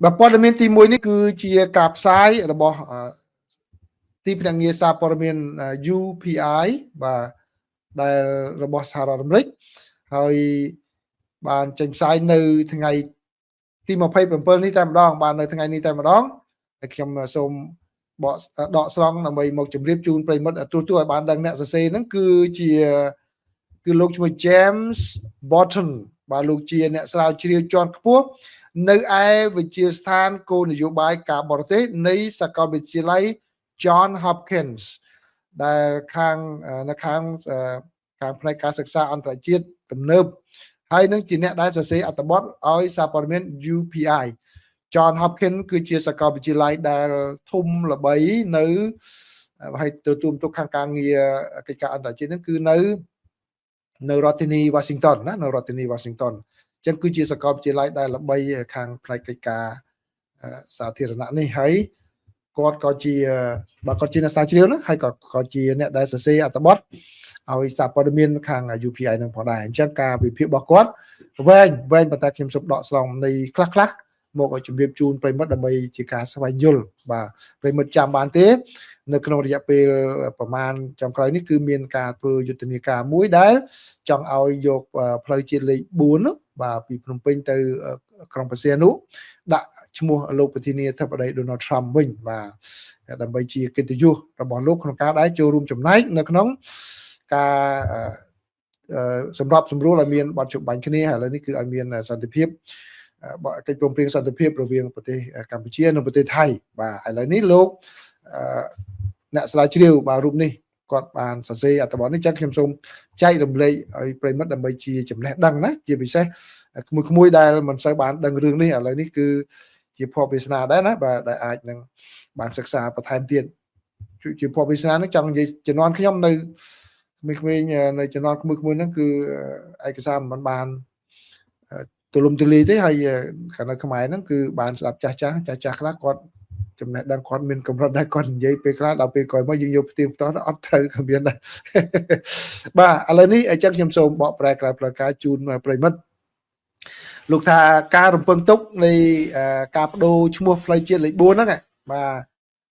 vàព័ត៌មានទី1នេះគឺជាការផ្សាយរបស់ទីភ្នាក់ងារសារព័ត៌មាន UPI បាទដែលរបស់សហរដ្ឋអាមេរិកហើយបានចេញផ្សាយនៅថ្ងៃទី27នេះតែម្ដងបាទនៅថ្ងៃនេះតែម្ដងហើយខ្ញុំសូមបកដកស្រង់ដើម្បីមកជម្រាបជូនប្រិយមិត្តទូឲ្យបានដឹងអ្នកសរសេរហ្នឹងគឺលោកឈ្មោះ James Bolton បាទលោកជាអ្នកស្រាវជ្រាវជាន់ខ្ពស់នៅឯវិទ្យាស្ថានគោលនយោបាយការបរទេសនៃសាកលវិទ្យាល័យ John Hopkins ដែលនៅខាងផ្នែកការសិក្សាអន្តរជាតិទំនើបហើយនឹងជាអ្នកដែលសរសេរអត្ថបទឲ្យសារព័ត៌មាន UPI John Hopkins គឺជាសាកលវិទ្យាល័យដែលធំល្បីនៅហើយទទួលបន្ទុកខាងការងារកិច្ចការអន្តរជាតិហ្នឹងគឺនៅរដ្ឋធានី Washington ណានៅរដ្ឋធានី Washington អញ្ចឹងគឺជាសាកលវិទ្យាល័យដែលល្បីខាងផ្នែកកិច្ចការសាធារណៈនេះហើយគាត់ក៏ជាគាត់ជាអ្នកស្រាវជ្រាវណាហើយក៏ជាអ្នកដែលសរសេរអត្ថបទឲ្យសារព័ត៌មានខាង UPI នឹងផងដែរអញ្ចឹងការវិភាគរបស់គាត់វែងប៉ុន្តែខ្ញុំសូមដកស្រង់នៃខ្លះមកឲ្យជម្រាបជូនប្រិមិត្តដើម្បីជាការស្វែងយល់បាទប្រិមិត្តចាំបានទេនៅក្នុងរយៈពេលប្រហែលចុងក្រោយនេះគឺមានការធ្វើយុទ្ធនាការមួយដែលចង់ឲ្យយកផ្លូវជាតិលេខ4នោះបាទពីភ្នំពេញទៅក្រុងបរសៀននោះដាក់ឈ្មោះលោកប្រធានាធិបតី Donald Trump វិញបាទដើម្បីជាកិត្តិយសរបស់លោកក្នុងការដែលចូលរួមចំណែកនៅក្នុងការសម្របសម្រួលឲ្យមានបទជប់បាញ់គ្នាឥឡូវនេះគឺឲ្យមានសន្តិភាពកិច្ចព្រមព្រៀងសន្តិភាពរវាងប្រទេសកម្ពុជានិងប្រទេសថៃបាទឥឡូវនេះលោកអ្នកស្រាវជ្រាវបាទរូបនេះគាត់បានសរសេរអត្ថបទនេះចឹងខ្ញុំសូមចែករំលែកឲ្យប្រិមិត្តដើម្បីជាចំណេះដឹងណាជាពិសេសក្មួយដែលមិនសូវបានដឹងរឿងនេះឥឡូវនេះគឺជាភ័ព្វវាសនាដែរណាបាទដែលអាចនឹងបានសិក្សាបន្ថែមទៀតជាភ័ព្វវាសនាហ្នឹងចង់និយាយជំនាន់ខ្ញុំនៅក្មេងៗនៅជំនាន់ក្មួយៗហ្នឹងគឺឯកសារមិនបានទូលំទូលាយទេហើយខាងនៅខ្មែរហ្នឹងគឺបានស្ដាប់ចាស់ខ្លះគាត់ចំណេះដឹងគាត់មានកម្រិតដែរគាត់និយាយពេលខ្លះដល់ពេលក្រោយមកយើងយកផ្ទៀងផ្ទាត់អត់ត្រូវក៏មានដែរបាទឥឡូវនេះអញ្ចឹងខ្ញុំសូមបកប្រែក្រៅផ្លូវការជូនប្រិមិត្តលោកថាការរំពឹងទុកនៃការបដូរឈ្មោះផ្លូវជាតិលេខ4ហ្នឹងបាទ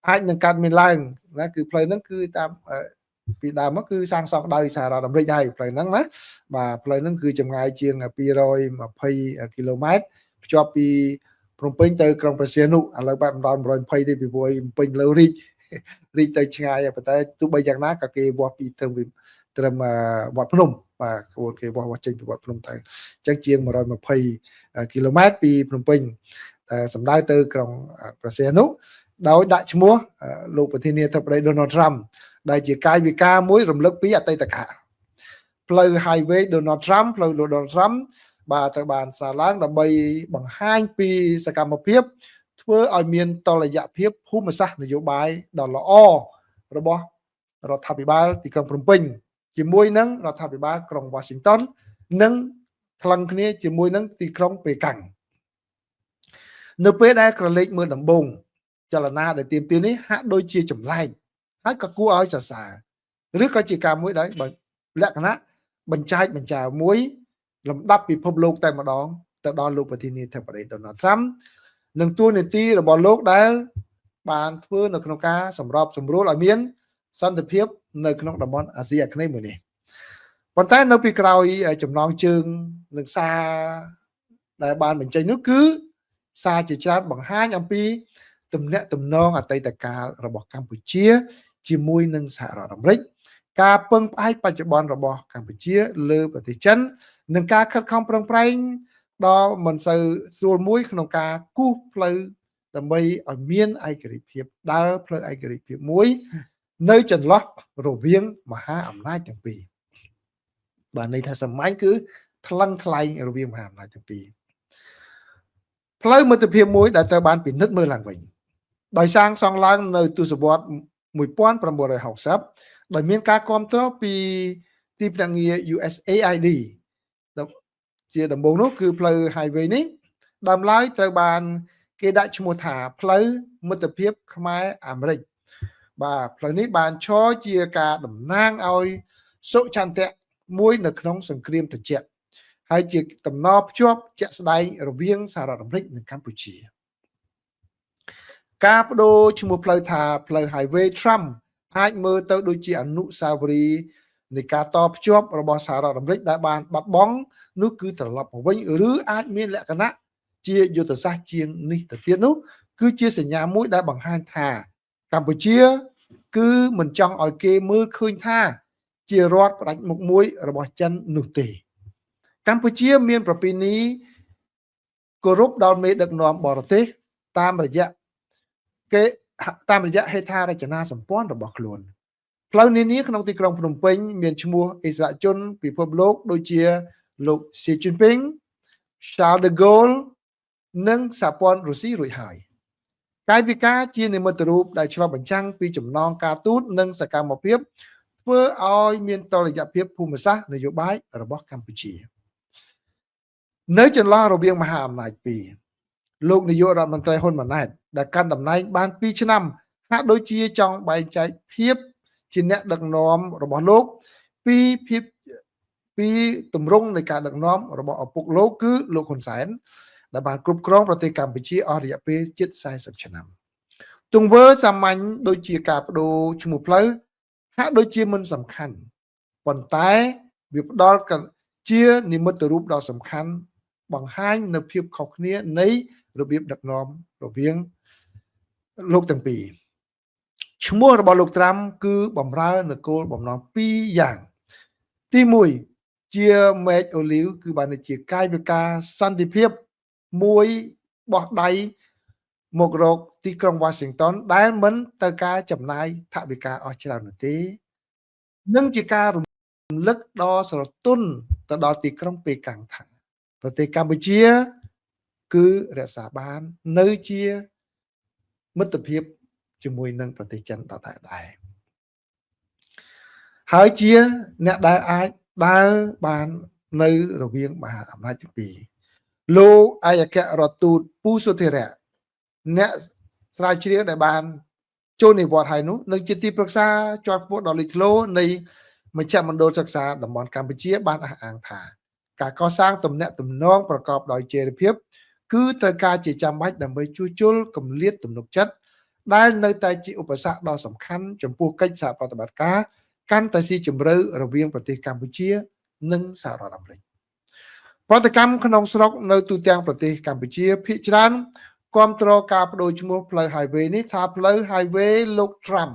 អាចនឹងកើតមានឡើងណាគឺផ្លូវហ្នឹងគឺតាមពីដើមមកគឺសាងសង់ដោយសហរដ្ឋអាមេរិកហើយផ្លូវហ្នឹងណាបាទផ្លូវហ្នឹងគឺចម្ងាយជាង220គីឡូម៉ែត្រភ្ជាប់ពីភ្នំពេញទៅក្រុងព្រះសីហនុឥឡូវបែបមិនដល់120ទេពីព្រោះភ្នំពេញលើរីកទៅឆ្ងាយប៉ុន្តែទោះបីយ៉ាងណាក៏គេវាស់ពីត្រឹមវត្តភ្នំបាទគេវាស់ចេញពីវត្តភ្នំទៅអញ្ចឹងជាង120គីឡូម៉ែត្រពីភ្នំពេញសំដៅទៅក្រុងព្រះសីហនុដោយដាក់ឈ្មោះលោកប្រធានាធិបតី Donald Trump ដែលជាកាយវិការមួយរំលឹកពីអតីតកាលផ្លូវ highway Donald Trump ផ្លូវ Donald Trump បាទត្រូវបានសាងឡើងដើម្បីបង្ហាញពីសកម្មភាពធ្វើឲ្យមានតុល្យភាពភូមិសាស្ត្រនយោបាយដ៏ល្អរបស់រដ្ឋាភិបាលទីក្រុងភ្នំពេញជាមួយនឹងរដ្ឋាភិបាលក្រុង Washington និងថ្លឹងគ្នាជាមួយនឹងទីក្រុងប៉េកាំងនៅពេលដែលក្រឡេកមើលដំបូងចលនាដែលទៀមនេះហាក់ដូចជាចម្លែកហើយក៏គួរឲ្យសរសើរឬក៏ជាការមួយដែលលក្ខណៈបញ្ចើមួយលំដាប់ពិភពលោកតែម្ដងទៅដល់លោកប្រធានាធិបតី Donald Trump និងតួនាទីរបស់លោកដែលបានធ្វើនៅក្នុងការសម្របសម្រួលឲ្យមានសន្តិភាពនៅក្នុងតំបន់អាស៊ីអាគ្នេយ៍មួយនេះប៉ុន្តែនៅពីក្រោយចំណងជើងនឹងសារដែលបានបញ្ចេញនោះគឺសារជាច្រើនបង្ហាញអំពីទំនាក់ទំនងអតីតកាលរបស់កម្ពុជាជាមួយនឹងសហរដ្ឋអាមេរិកការពឹងផ្អែកបច្ចុប្បន្នរបស់កម្ពុជាលើប្រទេសចិននិងការខិតខំប្រឹងប្រែងដ៏មិនសូវស្រួលមួយក្នុងការគូសផ្លូវដើម្បីឲ្យមានឯករាជ្យភាពដើរផ្លូវឯករាជ្យភាពមួយនៅចន្លោះរវាងមហាអំណាចទាំងពីរបាទន័យថាសម្ាញ់គឺថ្លឹងថ្លែងរវាងមហាអំណាចទាំងពីរផ្លូវមិត្តភាពមួយដែលត្រូវបានពិនិត្យមើលឡើងវិញដោយសាងសង់ឡើងនៅទសវត្សរ៍1960ដោយមានការគ្រប់គ្រងពីទីភ្នាក់ងារ USAID ជាដំបូងនោះគឺផ្លូវ highway នេះដើមឡើយត្រូវបានគេដាក់ឈ្មោះថាផ្លូវមិត្តភាពខ្មែរអាមេរិកបាទផ្លូវនេះបានឈរជាការតំណាងឲ្យសុឆន្ទៈមួយនៅក្នុងសង្គ្រាមត្រជាក់ហើយជាតំណភ្ជាប់ជាក់ស្ដែងរវាងសហរដ្ឋអាមេរិកនិងកម្ពុជា ការបដូរឈ្មោះផ្លូវថាផ្លូវ Highway Trump អាចមើលទៅដូចជាអនុស្សាវរីយ៍នៃការតភ្ជាប់របស់សហរដ្ឋអាមេរិកដែលបានបាត់បង់នោះគឺត្រឡប់មកវិញឬអាចមានលក្ខណៈជាយុទ្ធសាស្ត្រជាងនេះទៅទៀតនោះគឺជាសញ្ញាមួយដែលបង្ហាញថាកម្ពុជាគឺមិនចង់ឲ្យគេមើលឃើញថាជារដ្ឋផ្ដាច់មុខមួយរបស់ចិននោះទេកម្ពុជាមានប្រពៃណីគោរពដល់មេដឹកនាំបរទេសតាមរយៈហេដ្ឋារចនាសម្ព័ន្ធរបស់ខ្លួនផ្លូវនានាក្នុងទីក្រុងភ្នំពេញមានឈ្មោះអិសរាជជនពិភពលោកដូចជាលោក Xi Jinping, Charles de Gaulle និងសហព័ន្ធរុស្ស៊ីរួចហើយកាយវិការជានិមិត្តរូបដែលឆ្លុះបញ្ចាំងពីចំណងការទូតនិងសកម្មភាពធ្វើឲ្យមានតុល្យភាពភូមិសាស្ត្រនយោបាយរបស់កម្ពុជានៅចន្លោះរវាងមហាអំណាចពីរលោកនាយករដ្ឋមន្ត្រីហ៊ុនម៉ាណែតដែលកាន់តំណែងបាន2ឆ្នាំហាក់ដូចជាចង់បែងចែកភាពជាអ្នកដឹកនាំរបស់លោកពីទម្រង់នៃការដឹកនាំរបស់ឪពុកលោកគឺលោកហ៊ុនសែនដែលបានគ្រប់គ្រងប្រទេសកម្ពុជាអស់រយៈពេលជិត40ឆ្នាំទង្វើសាមញ្ញដូចជាការបដូរឈ្មោះផ្លូវហាក់ដូចជាមិនសំខាន់ប៉ុន្តែវាផ្ដល់ជានិមិត្តរូបដ៏សំខាន់បង្ហាញនៅភាពខុសគ្នានៃរបៀបដឹកនាំរវាងលោកទាំងពីរឈ្មោះរបស់លោកត្រាំគឺបំរើនៅគោលបំណង2យ៉ាងទី1ជាមេឃអូលីវគឺបានជាកាយវិការសន្តិភាពមួយបោះដៃមករកទីក្រុង Washington ដែលមិនទៅការចំណាយថវិកាអស់ច្រើននោះទេនិងជាការរំលឹកដ៏ស្រទន់ទៅដល់ទីក្រុងប៉េកាំងថាប្រទេសកម្ពុជាគឺរក្សាបាននៅជាមិត្តភាពជាមួយនឹងប្រទេសចិនដដែលដែរហើយជាអ្នកដែលអាចដើរបាននៅរវាងមហាអំណាចទាំងពីរលោកឯកអគ្គរដ្ឋទូតពូសុធិរៈអ្នកស្រាវជ្រាវដែលបានចូលនិវត្តន៍ហើយនោះនឹងជាទីប្រឹក្សាជាន់ខ្ពស់ដ៏លេចធ្លោនៃមជ្ឈមណ្ឌលសិក្សាតំបន់កម្ពុជាបានអះអាងថាការកសាងទំនាក់ទំនងប្រកបដោយចីរភាពគឺត្រូវការជាចាំបាច់ដើម្បីជួសជុលគម្លាតទំនុកចិត្តដែលនៅតែជាឧបសគ្គដ៏សំខាន់ចំពោះកិច្ចសហប្រតិបត្តិការកាន់តែស៊ីជម្រៅរវាងប្រទេសកម្ពុជានិងសហរដ្ឋអាមេរិកប្រតិកម្មក្នុងស្រុកនៅទូទាំងប្រទេសកម្ពុជាភាគច្រើនគាំទ្រការបដូរឈ្មោះផ្លូវ Highway នេះថាផ្លូវ Highway លោក Trump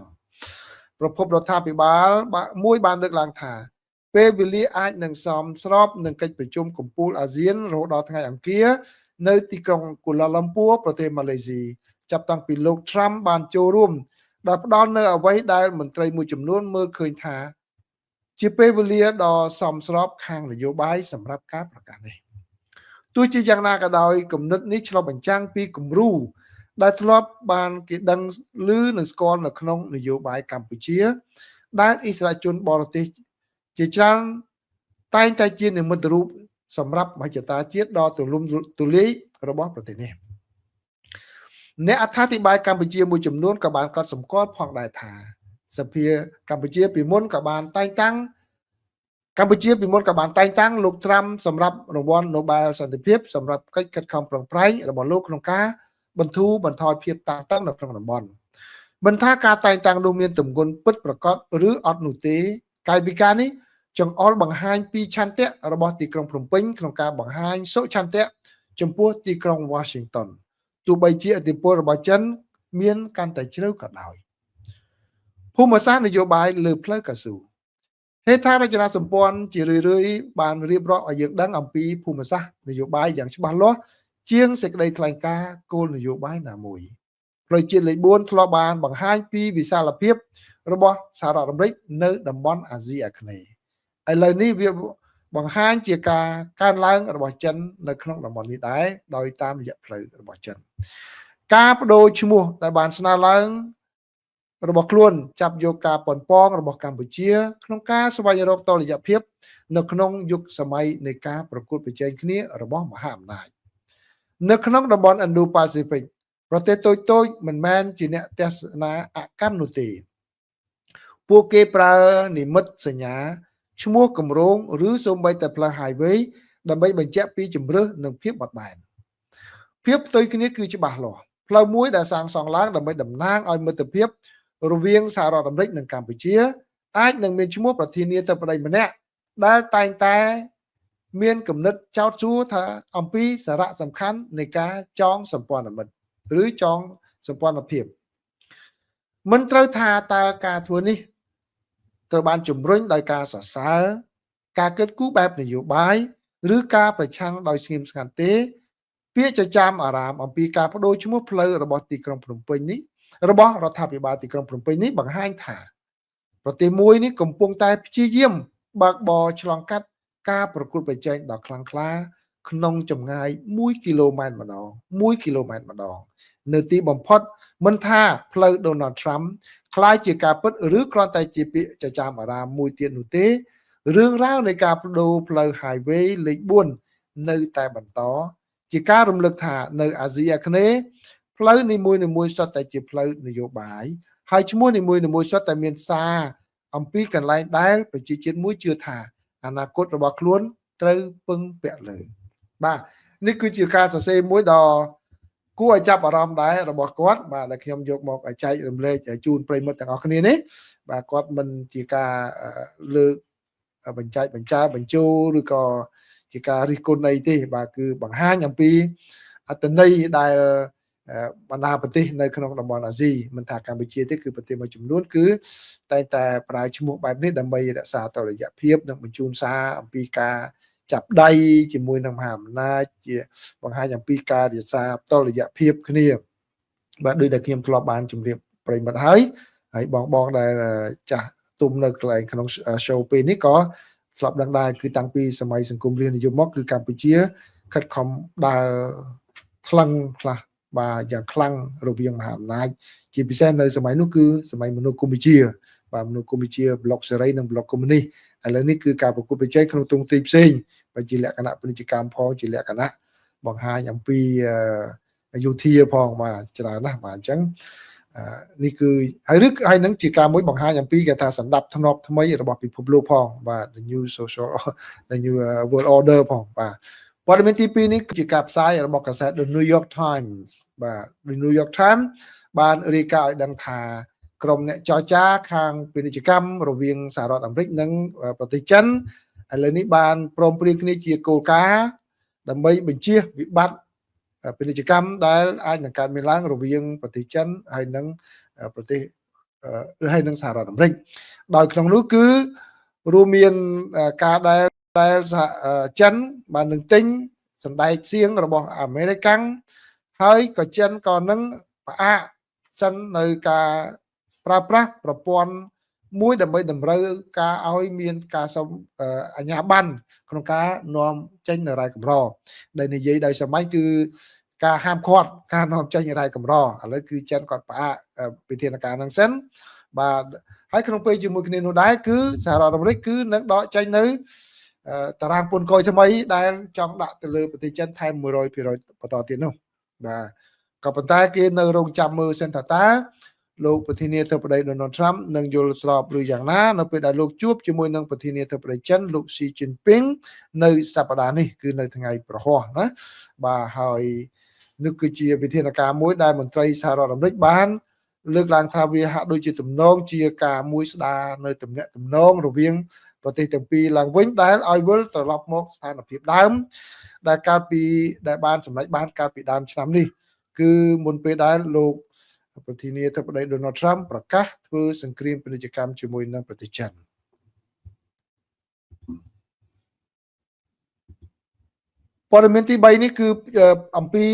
ប្រពន្ធរដ្ឋាភិបាលមួយបានលើកឡើងថាពេលវេលាអាចនឹងសមស្របនឹងកិច្ចប្រជុំកំពូលអាស៊ានរហូតដល់ថ្ងៃអង្គារនៅទីក្រុងកូឡាឡាំពួរប្រទេសម៉ាឡេស៊ីចាប់តាំងពីលោក Trump បានចូលរួមដែលផ្ដល់នៅអ្វីដែលមន្ត្រីមួយចំនួនមើលឃើញថាជាពេលវេលាដ៏សមស្របខាងនយោបាយសម្រាប់ការប្រកាសនេះទោះជាយ៉ាងណាក៏ដោយគំនិតនេះឆ្លុះបញ្ចាំងពីគំរូដែលធ្លាប់បានគេដឹងឮនិងស្គាល់នៅក្នុងនយោបាយកម្ពុជាដែលអិសរាជជនបរទេសជាច្រើនតែងតែជានិមិត្តរូបសម្រាប់មហិច្ឆតាជាតិដ៏ទូលំទូលាយរបស់ប្រទេសនេះអ្នកអត្ថាធិប្បាយកម្ពុជាមួយចំនួនក៏បានកត់សម្គាល់ផងដែរថាសភាកម្ពុជាពីមុនក៏បានតែងតាំងលោកត្រាំសម្រាប់រង្វាន់ Nobel សន្តិភាពសម្រាប់កិច្ចខិតខំប្រឹងប្រែងរបស់លោកក្នុងការបន្ធូរបន្ថយភាពតានតឹងនៅក្នុងតំបន់មិនថាការតែងតាំងនោះមានទម្ងន់ពិតប្រាកដឬអត់នោះទេកាយវិការនេះចង្អុលបង្ហាញពីឆន្ទៈរបស់ទីក្រុងភ្នំពេញក្នុងការបង្ហាញសុឆន្ទៈចំពោះទីក្រុង Washington ទោះបីជាឥទ្ធិពលរបស់ចិនមានកាន់តែជ្រៅក៏ដោយភូមិសាស្ត្រនយោបាយលើផ្លូវកៅស៊ូហេដ្ឋារចនាសម្ព័ន្ធជារឿយៗបានរៀបរាប់ឲ្យយើងដឹងអំពីភូមិសាស្ត្រនយោបាយយ៉ាងច្បាស់លាស់ជាងសេចក្តីថ្លែងការណ៍គោលនយោបាយណាមួយផ្លូវជាតិលេខ4ធ្លាប់បានបង្ហាញពីវិសាលភាពរបស់សហរដ្ឋអាមេរិកនៅតំបន់អាស៊ីអាគ្នេយ៍ឥឡូវនេះវាបង្ហាញជាការកើនឡើងរបស់ចិននៅក្នុងតំបន់នេះដែរដោយតាមរយៈផ្លូវរបស់ចិនការបដូរឈ្មោះដែលបានស្នើឡើងរបស់ខ្លួនចាប់យកការប៉ុនប៉ងរបស់កម្ពុជាក្នុងការស្វែងរកតុល្យភាពនៅក្នុងយុគសម័យនៃការប្រកួតប្រជែងគ្នារបស់មហាអំណាចនៅក្នុងតំបន់ Indo-Pacific ប្រទេសតូចៗមិនមែនជាអ្នកទស្សនាអកម្មនោះទេពួកគេប្រើនិមិត្តសញ្ញាឈ្មោះគម្រោងឬសូម្បីតែផ្លូវ Highway ដើម្បីបញ្ជាក់ពីជំរឿសនិងភាពបត់បែនភាពផ្ទុយគ្នាគឺច្បាស់លាស់ ផ្លូវមួយដែលសាងសង់ឡើងដើម្បីតំណាងឲ្យមិត្តភាពរវាងសហរដ្ឋអាមេរិកនិងកម្ពុជាអាចនឹងមានឈ្មោះប្រធានាធិបតីម្នាក់ដែលតែងតែមានគំនិតចោទសួរថាអំពីសារៈសំខាន់នៃការចងសម្ព័ន្ធមិត្តឬចងសម្ព័ន្ធភាពមិនត្រូវថាតើការធ្វើនេះត្រូវបានជំរុញដោយការសរសើរការគិតគូរបែបនយោបាយឬការប្រឆាំងដោយស្ងៀមស្ងាត់ទេពាក្យចចាមអារាមអំពីការបដូរឈ្មោះផ្លូវរបស់ទីក្រុងភ្នំពេញនេះរបស់រដ្ឋាភិបាលទីក្រុងភ្នំពេញនេះបង្ហាញថាប្រទេសមួយនេះកំពុងតែព្យាយាមបើកបរឆ្លងកាត់ការប្រកួតប្រជែងដ៏ខ្លាំងក្លាក្នុងចម្ងាយ1 គីឡូម៉ែត្រម្ដង1 គីឡូម៉ែត្រម្ដងនៅទីបំផុតមិនថាផ្លូវ Donald Trump คล้ายជាការពិតឬគ្រាន់តែជាពាក្យចចាមអារាមមួយទៀតនោះទេរឿងរ៉ាវនៃការបដូរផ្លូវ Highway លេខ4នៅតែបន្តជាការរំលឹកថានៅអាស៊ីអាគ្នេយ៍ផ្លូវនីមួយៗសុទ្ធតែជាផ្លូវនយោបាយហើយឈ្មោះនីមួយៗសុទ្ធតែមានសារអំពីកន្លែងដែលប្រជាជាតិមួយជឿថាអនាគតរបស់ខ្លួនត្រូវពឹងពាក់លើបាទនេះគឺជាការសរសេរមួយដ៏គួរឲ្យចាប់អារម្មណ៍ដែររបស់គាត់បាទដែលខ្ញុំយកមកចែករំលែកជូនប្រិយមិត្តទាំងអស់គ្នានេះបាទគាត់មិនជាការលើកបញ្ចែកបញ្ជូរឬក៏ជាការរិះគន់អីទេបាទគឺបង្ហាញអំពីអត្ថន័យដែលបណ្ដាប្រទេសនៅក្នុងតំបន់អាស៊ីមិនថាកម្ពុជាទេគឺប្រទេសមួយចំនួនគឺតែងតែប្រើឈ្មោះបែបនេះដើម្បីរក្សាតុល្យភាពនិងបញ្ជូនសារអំពីការចាប់ដៃជាមួយនឹងមហាអំណាចជាបង្ហាញអំពីការរក្សាតុល្យភាពគ្នាបាទដូចដែលខ្ញុំធ្លាប់បានជម្រាបប្រិយមិត្តហើយបងដែលចាស់ទុំនៅកន្លែងក្នុង show ពេលនេះក៏ធ្លាប់ដឹងដែរគឺតាំងពីសម័យសង្គមរាស្ត្រនិយមមកគឺកម្ពុជាខិតខំដើរថ្លឹងខ្លះបាទយ៉ាងខ្លាំងរវាងមហាអំណាចជាពិសេសនៅសម័យនោះគឺសម័យមនុស្សកម្ពុជាបាទមនុស្សកម្ពុជាប្លុកសេរីនិងប្លុកកុម្មុយនីសឥឡូវនេះគឺការប្រកួតប្រជែងក្នុងទងទីផ្សេងបើជាលក្ខណៈពាណិជ្ជកម្មផងជាលក្ខណៈបង្ហាញអំពីយោធាផងបាទច្រើនណាស់បាទអញ្ចឹងនេះគឺហើយនឹងជាការមួយបង្ហាញអំពីគេថាសន្តាប់ធ្នាប់ថ្មីរបស់ពិភពលោកផងបាទ the new world order ផងបាទព័ត៌មានទី2នេះគឺជាការផ្សាយរបស់កាសែត The New York Times បាទ The New York Times បានរាយការណ៍ឲ្យដឹងថាក្រុមអ្នកចរចាខាងពាណិជ្ជកម្មរវាងសហរដ្ឋអាមេរិកនិងប្រទេសចិនឥឡូវនេះបានព្រមព្រៀងគ្នាជាគោលការណ៍ដើម្បីបញ្ជៀសវិបត្តិពាណិជ្ជកម្មដែលអាចនឹងកើតមានឡើងរវាងប្រទេសចិនហើយនិងប្រទេសហើយនិងសហរដ្ឋអាមេរិកដោយក្នុងនោះគឺរួមមានការដែលចិនបាននឹងទិញសណ្ដែកសៀងរបស់អាមេរិកាំងហើយក៏ចិនក៏នឹងផ្អាកសិននៅការប្រើប្រាស់ប្រព័ន្ធមួយដើម្បីតម្រូវការឲ្យមានការសុំអាជ្ញាប័ណ្ណក្នុងការនាំចេញនៅរ៉ែកម្រដែលនិយាយដោយសម័យគឺការហាមឃាត់ការនាំចេញរ៉ែកម្រឥឡូវគឺចិនគាត់ផ្អាកវិធានការហ្នឹងសិនបាទហើយក្នុងពេលជាមួយគ្នានោះដែរគឺសហរដ្ឋអាមេរិកគឺនឹងដកចេញនៅតារាងពន្ធគយថ្មីដែលចង់ដាក់ទៅលើប្រទេសចិនថែម 100% បន្តទៀតនោះបាទក៏ប៉ុន្តែគេនៅរងចាំមើលសិនថាលោកប្រធានាធិបតី Donald Trump នឹងយល់ស្របឬយ៉ាងណានៅពេលដែលលោកជួបជាមួយនឹងប្រធានាធិបតីចិនលោក Xi Jinping នៅសប្តាហ៍នេះគឺនៅថ្ងៃប្រហ័សណាបាទហើយនេះគឺជាវិធានការមួយដែលមន្ត្រីសហរដ្ឋអាមេរិកបានលើកឡើងថាវាហាក់ដូចជាទំនងជាការមួយស្ដារនៅទំនាក់ទំនងរវាងប្រទេសទាំងពីរឡើងវិញដែលឲ្យវិលត្រឡប់មកស្ថានភាពដើមដែលបានសម្រេចបានកាលពីដើមឆ្នាំនេះគឺមុនពេលដែលលោកប្រធានាធិបតី Donald Trump ប្រកាសធ្វើសង្គ្រាមពាណិជ្ជកម្មជាមួយនឹងប្រទេសចិនព័ត៌មានទី3នេះគឺអំពី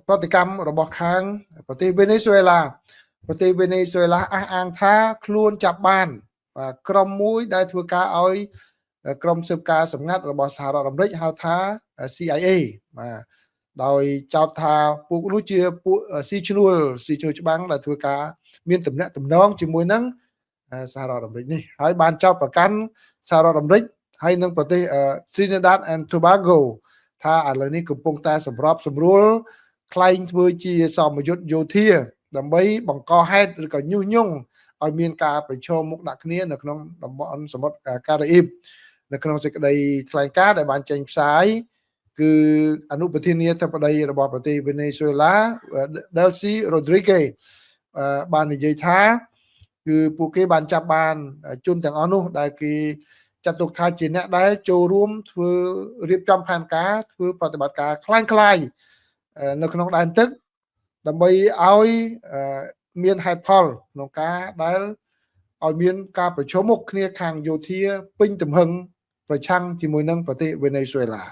ប្រតិកម្មរបស់ខាងប្រទេសវេណេស៊ុយអេឡាអះអាងថាខ្លួនចាប់បានក្រុមមួយដែលធ្វើការឲ្យក្រុមស៊ើបការសម្ងាត់របស់សហរដ្ឋអាមេរិកហៅថា CIA បាទដោយចោទថាពួកនោះជាពួកស៊ីឈ្នួលច្បាំងដែលធ្វើការមានទំនាក់ទំនងជាមួយនឹងសហរដ្ឋអាមេរិកនេះហើយបានចោទប្រកាន់សហរដ្ឋអាមេរិកហើយនឹងប្រទេស Trinidad and Tobago ថាឥឡូវនេះកំពុងតែសម្របសម្រួលខ្លែងធ្វើជាសមយុទ្ធយោធាដើម្បីបង្កហេតុឬក៏ញុះញង់ឲ្យមានការប្រឈមមុខដាក់គ្នានៅក្នុងតំបន់សមុទ្រការ៉ាអ៊ីបនៅក្នុងសេចក្តីថ្លែងការណ៍ដែលបានចេញផ្សាយ គឺអនុប្រធានាធិបតីរបស់ប្រទេសវេណេស៊ុយឡា Delcy Rodriguez បាននិយាយថាគឺពួកគេបានចាប់បានជនទាំងអស់នោះដែលគេចាត់ទុកថាជាអ្នកដែលចូលរួមធ្វើរៀបចំផែនការធ្វើប្រតិបត្តិការคล้ายៗនៅក្នុងដែនទឹកដើម្បីឲ្យមានហេតុផលក្នុងការដែលឲ្យមានការប្រជុំមុខគ្នាខាងយោធាពេញទំហឹងប្រឆាំងជាមួយនឹងប្រទេសវេណេស៊ុយឡា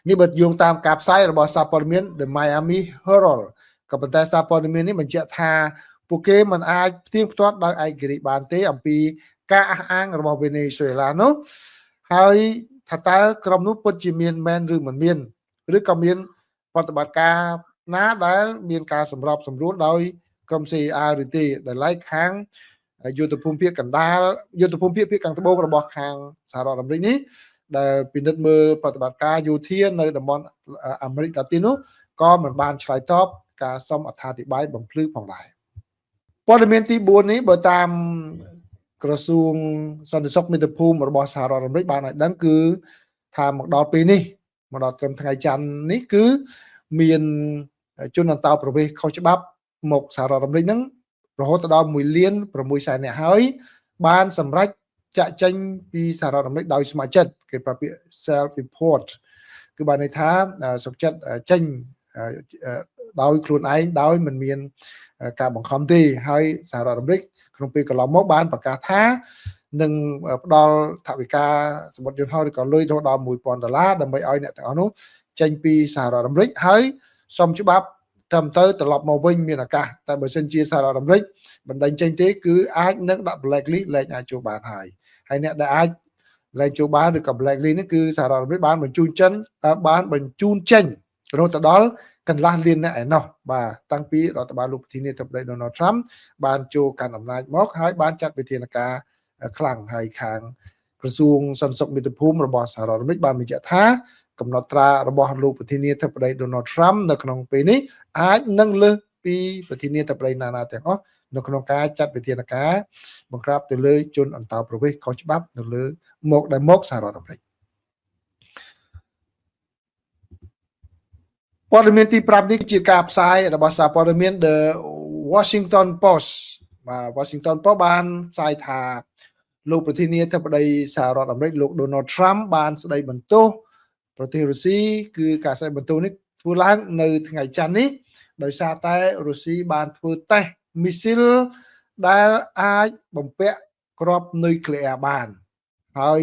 នេះបើយោងតាមការផ្សាយរបស់សារព័ត៌មាន The Miami Herald ក៏ប៉ុន្តែសារព័ត៌មាននេះបញ្ជាក់ថាពួកគេមិនអាចផ្ទៀងផ្ទាត់ដោយឯករាជ្យបានទេអំពីការអះអាងរបស់វេណេស៊ុយឡានោះហើយថាតើក្រុមនោះពិតជាមានមែនឬមិនមានឬក៏មានប្រតិបត្តិការណាដែលមានការសម្របសម្រួលដោយក្រុម CIA ឬទេដែលឡែកខាងយុទ្ធភូមិភាគកណ្ដាលយុទ្ធភូមិភាគខាងត្បូងរបស់ខាងសហរដ្ឋអាមេរិកនេះដែលពិនិត្យមើលប្រតិបត្តិការយោធានៅតំបន់អាមេរិកឡាទីននោះក៏មិនបានឆ្លើយតបការសុំអត្ថាធិប្បាយបំភ្លឺផងដែរព័ត៌មានទី4នេះបើតាមក្រសួងសន្តិសុខមាតុភូមិរបស់សហរដ្ឋអាមេរិកបានឲ្យដឹងគឺថាមកដល់ពេលនេះមកដល់ត្រឹមថ្ងៃច័ន្ទនេះគឺមានជនអន្តោប្រវេសន៍ខុសច្បាប់មកសហរដ្ឋអាមេរិកហ្នឹងរហូតដល់1លាន6សែននាក់ហើយបានសម្រេចចាក់ចេញពីសហរដ្ឋអាមេរិកដោយស្ម័គ្រចិត្តគេប្រើពាក្យ self report គឺបានន័យថាសុខចិត្តចេញដោយខ្លួនឯងដោយមិនមានការបង្ខំទេហើយសហរដ្ឋអាមេរិកក្នុងពេលកន្លងមកបានប្រកាសថានឹងផ្ដល់ថវិកាសម្បត្តិយន្តហោះឬក៏លុយរហូតដល់$1000ដើម្បីឲ្យអ្នកទាំងអស់នោះចេញពីសហរដ្ឋអាមេរិកហើយសុំច្បាប់ត្រឹមត្រូវត្រឡប់មកវិញមានឱកាសតែបើសិនជាសហរដ្ឋអាមេរិកបណ្ដឹងចេញទេគឺអាចនឹងដាក់ blacklist លែងអាចចូលបានហើយអ្នកដែលអាចលែងចូលបានឬក៏ blacklist នេះគឺសហរដ្ឋអាមេរិកបានបញ្ជូនចេញរហូតដល់កន្លះលានអ្នកឯណោះបាទតាំងពីរដ្ឋបាលលោកប្រធានាធិបតី Donald Trump បានចូលកាន់អំណាចមកហើយបានចាត់វិធានការខ្លាំងហើយខាងក្រសួងសន្តិសុខមាតុភូមិរបស់សហរដ្ឋអាមេរិកបានបញ្ជាក់ថាកំណត់ត្រារបស់លោកប្រធានាធិបតី Donald Trump នៅក្នុងពេលនេះអាចនឹងលើសពីប្រធានាធិបតីណាទាំងអស់នៅក្នុងការចាត់វិធានការបង្ក្រាបទៅលើជនអន្តោប្រវេសន៍ខុសច្បាប់នៅលើមកសហរដ្ឋអាមេរិកព័ត៌មានទី5នេះជាការផ្សាយរបស់សារព័ត៌មាន The Washington Post បាទ Washington Post បានផ្សាយថាលោកប្រធានាធិបតីសហរដ្ឋអាមេរិកលោក Donald Trump បានស្ដីបន្ទោសប្រទេសរុស្ស៊ីគឺការស្ដីបន្ទោសនេះធ្វើឡើងនៅថ្ងៃច័ន្ទនេះដោយសារតែរុស្ស៊ីបានធ្វើតេស្តមីស៊ីលដែលអាចបំពាក់គ្រាប់នុយក្លេអ៊ែរបានហើយ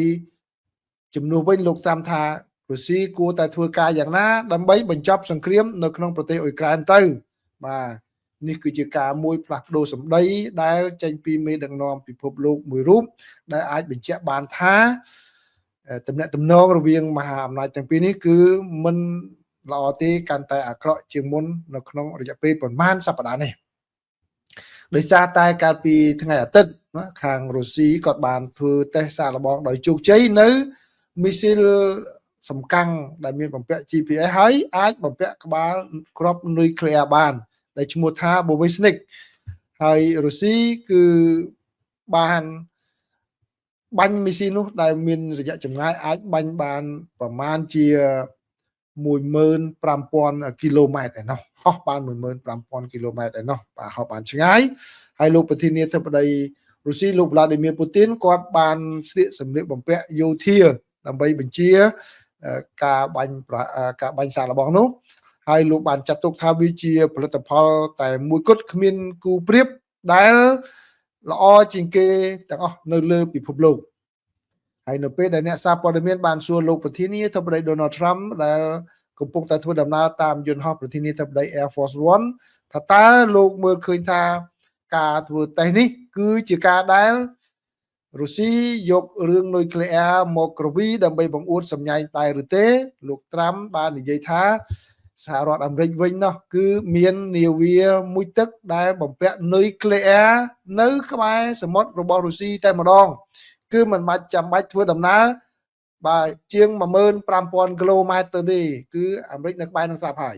ជំនួសវិញលោកតាមថារុស្ស៊ីគួរតែធ្វើការយ៉ាងណាដើម្បីបញ្ចប់សង្គ្រាមនៅក្នុងប្រទេសអ៊ុយក្រែនទៅបាទនេះគឺជាការមួយផ្លាស់ប្ដូរសម្ដីដែលចេញពីមេដឹកនាំពិភពលោកមួយរូបដែលអាចបញ្ជាក់បានថាទំនាក់ទំនងរវាងមហាអំណាចទាំងពីរនេះគឺមិនល្អទេកាន់តែអាក្រក់ជាងមុននៅក្នុងរយៈពេលប្រហែលសប្តាហ៍នេះដោយសារតែកាលពីថ្ងៃអាទិត្យខាងរុស្ស៊ីក៏បានធ្វើតេស្តសាកល្បងដោយជោគជ័យនៅមីស៊ីលសំកាំងដែលមានបំពាក់ GPS ហើយអាចបំពាក់ក្បាលគ្រាប់នុយក្លេអ៊ែរបានដែលឈ្មោះថា Bovesnik ហើយរុស្ស៊ីគឺបានបាញ់មីស៊ីលនោះដែលមានរយៈចម្ងាយអាចបាញ់បានប្រមាណជា15000គីឡូម៉ែត្រឯណោះហោះបាន15000គីឡូម៉ែត្រឯណោះបាទហោះបានឆ្ងាយហើយលោកប្រធានាធិបតីរុស្ស៊ីលោក Vladimir Putin គាត់បានស្លៀកសម្លៀកបំពាក់យោធាដើម្បីបញ្ជាការបាញ់សាកល្បងនោះហើយលោកបានចាត់ទុកថាវាជាផលិតផលតែមួយគត់គ្មានគូប្រៀបដែលល្អជាងគេទាំងអស់នៅលើពិភពលោកហើយនៅពេលដែលអ្នកសារព័ត៌មានបានសួរលោកប្រធានាធិបតី Donald Trump ដែលកំពុងតែធ្វើដំណើរតាមយន្តហោះប្រធានាធិបតី Air Force One ថាតើលោកមើលឃើញថាការធ្វើតេស្តនេះគឺជាការដែលរុស្ស៊ីយករឿងនុយក្លេអ៊ែរមកក្រវីដើម្បីបង្អួតសម្ញែងតែឬទេលោកត្រាំបាននិយាយថាសហរដ្ឋអាមេរិកវិញនោះគឺមាននាវាមួយទឹកដែលបំពាក់នុយក្លេអ៊ែរនៅក្បែរសមុទ្ររបស់រុស្ស៊ីតែម្ដងគឺមិនចាំបាច់ធ្វើដំណើរបាទជាង15000គីឡូម៉ែត្រទៅទេគឺអាមេរិកនៅក្បែរនឹងស្រាប់ហើយ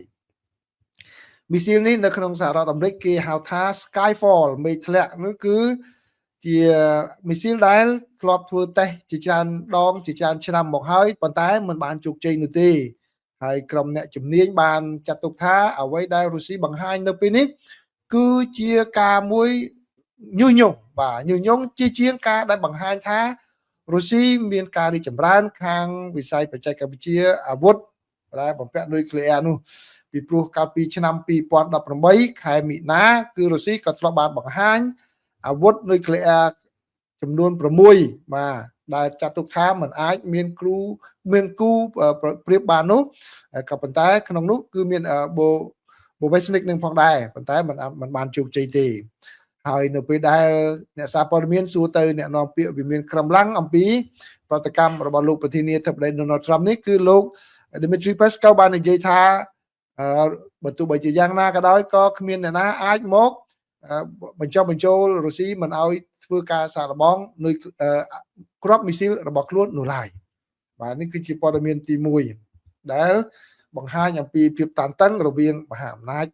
មីស៊ីលនេះនៅក្នុងសហរដ្ឋអាមេរិកគេហៅថា Skyfall មេឃធ្លាក់នោះគឺ ជាមីស៊ីលដែលធ្លាប់ធ្វើតេស្តជាច្រើនដងជាច្រើនឆ្នាំមកហើយប៉ុន្តែមិនបានជោគជ័យនោះទេហើយក្រុមអ្នកជំនាញបានចាត់ទុកថាអ្វីដែលរុស្ស៊ីបង្ហាញនៅពេលនេះគឺជាការមួយញុះញង់បាទញុះញង់ជាងការដែលបង្ហាញថារុស្ស៊ីមានការរីកចម្រើនខាងវិស័យបច្ចេកវិទ្យាអាវុធដែលបំពាក់នុយក្លេអ៊ែរនោះពីព្រោះកាលពីឆ្នាំ2018ខែមិនិនាគឺរុស្ស៊ីក៏ធ្លាប់បានបង្ហាញអាវុធនុយក្លេអ៊ែរចំនួន6បាទដែលចាត់ទុកថាมันអាចមានគូប្រៀបបាននោះក៏ប៉ុន្តែក្នុងនោះគឺមានបូវេសនិកនឹងផងដែរប៉ុន្តែมันបានជោគជ័យទេហើយនៅពេលដែលអ្នកសារព័ត៌មានសួរទៅអ្នកនាំពាក្យវិមានក្រមឡាំងអំពីប្រតិកម្មរបស់លោកប្រធានាធិបតី Donald Trump នេះគឺលោក Dmitry Peskov បាននិយាយថាបើទោះបីជាយ៉ាងណាក៏ដោយក៏គ្មានអ្នកណាអាចមកបញ្ចុះបញ្ចូលរុស្ស៊ីមិនឲ្យធ្វើការសាកល្បងនុយគ្រាប់មីស៊ីលរបស់ខ្លួននោះឡើយបាទនេះគឺជាព័ត៌មានទី1ដែលបង្ហាញអំពីភាពតានតឹងរវាងមហាអំណាច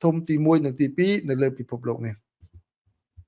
ធំទី1និងទី2នៅលើពិភពលោកនេះ